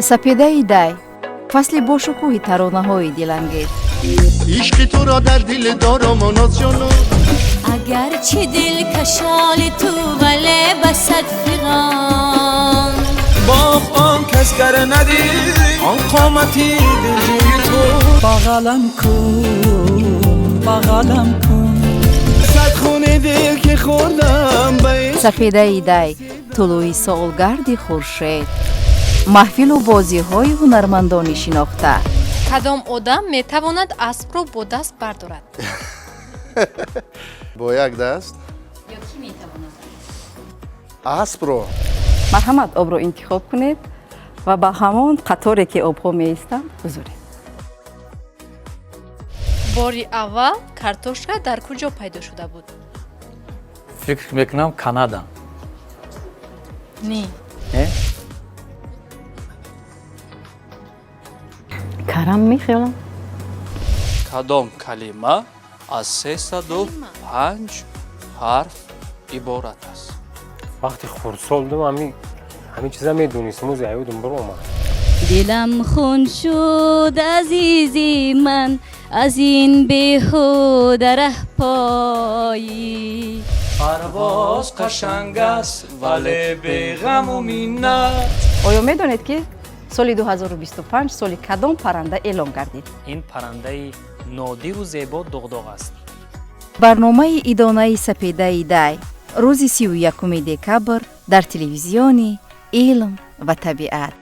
سپیده دی فصل باشکوه ترانه‌های دلانگیز. عشق تو را در دل دارم و ناز جانو، اگر چه دل کشال تو ولی بسد فغان با آن کس گر ندید آن قامتی دلجوی تو بغلم کن بغلم کن صد خونه دل که خوردم به سپیده دی طلوع سالگرد خورشید، محفل و بازی‌های هنرمندان شناخته. کدام آدم میتواند اسب را با دست بردارد؟ با یک دست یا کی میتواند؟ اسب رو مرحمت آب رو انتخاب کنید و با همون قطاری که آبها می ایستند بذارید. باری اول کартошка در کجا پیدا شده بود؟ فکر میکنم کانادا. نه. کرم می خیالم. کدام کلمه از 305 حرف عبارت است؟ وقتی خورسالدم همین چیزا میدونستم و زیادم برو اومد. دلم خون شد عزیزی من از این بیهوده ره پایی پرواز قشنگ است ولی به غم و منت آیا می دانید که سال 2025 سال کدام پرنده اعلام گردید؟ این پرنده نادر و زیبا دغدغ است. برنامه ادانه سپیده دی روز 31 دکبر در تلویزیون علم و طبیعت.